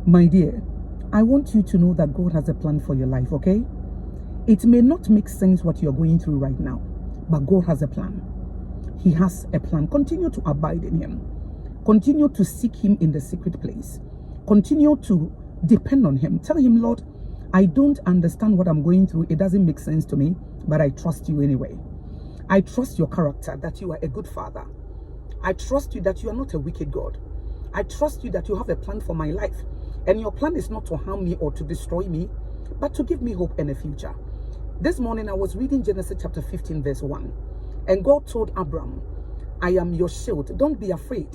My dear, I want you to know that God has a plan for your life, okay? It may not make sense what you're going through right now, but God has a plan. He has a plan. Continue to abide in Him. Continue to seek Him in the secret place. Continue to depend on Him. Tell Him, Lord, I don't understand what I'm going through. It doesn't make sense to me, but I trust you anyway. I trust your character, that you are a good Father. I trust you that you are not a wicked God. I trust you that you have a plan for my life. And your plan is not to harm me or to destroy me, but to give me hope and a future. This morning I was reading Genesis chapter 15 verse 1. And God told Abram, I am your shield. Don't be afraid.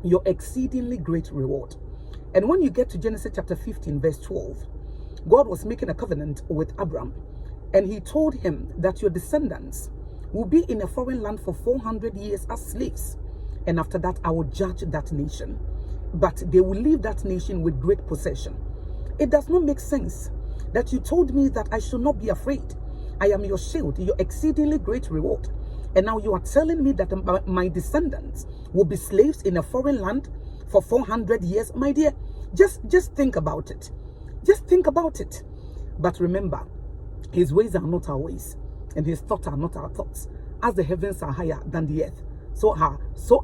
Your exceedingly great reward. And when you get to Genesis chapter 15 verse 12, God was making a covenant with Abram. And He told him that your descendants will be in a foreign land for 400 years as slaves. And after that, I will judge that nation. But they will leave that nation with great possession. It does not make sense that you told me that I should not be afraid. I am your shield, your exceedingly great reward. And now you are telling me that my descendants will be slaves in a foreign land for 400 years. My dear, just think about it. Just think about it. But remember, His ways are not our ways, and His thoughts are not our thoughts. As the heavens are higher than the earth, so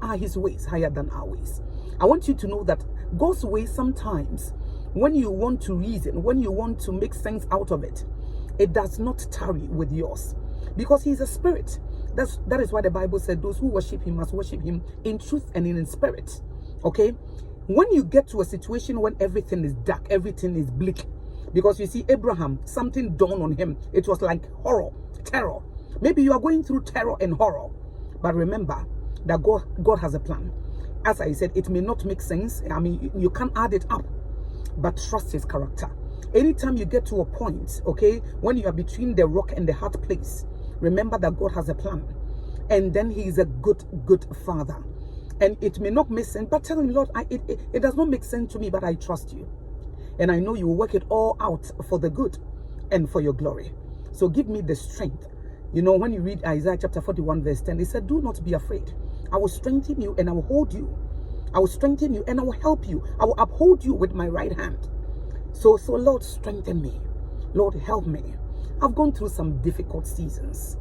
are His ways higher than our ways. I want you to know that God's ways, sometimes when you want to reason, when you want to make sense out of it, it does not tarry with yours, because He's a spirit. That is why the Bible said those who worship Him must worship Him in truth and in spirit. Okay? When you get to a situation when everything is dark, everything is bleak, because you see Abraham, something dawned on him. It was like horror, terror. Maybe you are going through terror and horror, but remember that God has a plan. As I said, it may not make sense. I mean, you can't add it up, but trust His character. Anytime you get to a point, okay, when you are between the rock and the hard place, remember that God has a plan. And then He is a good Father. And it may not make sense, but tell Him, Lord, it does not make sense to me, but I trust you. And I know you will work it all out for the good and for your glory. So give me the strength. You know, when you read Isaiah chapter 41 verse 10, it said, do not be afraid. I will strengthen you and I will hold you. I will strengthen you and I will help you. I will uphold you with my right hand. So Lord, strengthen me. Lord, help me. I've gone through some difficult seasons.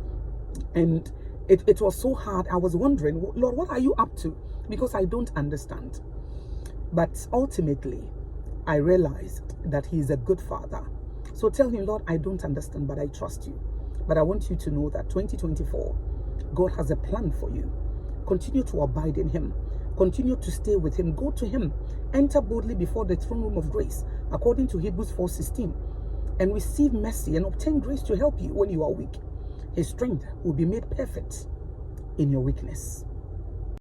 And it was so hard. I was wondering, Lord, what are you up to? Because I don't understand. But ultimately, I realized that He is a good Father. So tell Him, Lord, I don't understand, but I trust you. But I want you to know that 2024, God has a plan for you. Continue to abide in Him. Continue to stay with Him. Go to Him. Enter boldly before the throne room of grace, according to Hebrews 4:16, and receive mercy and obtain grace to help you when you are weak. His strength will be made perfect in your weakness.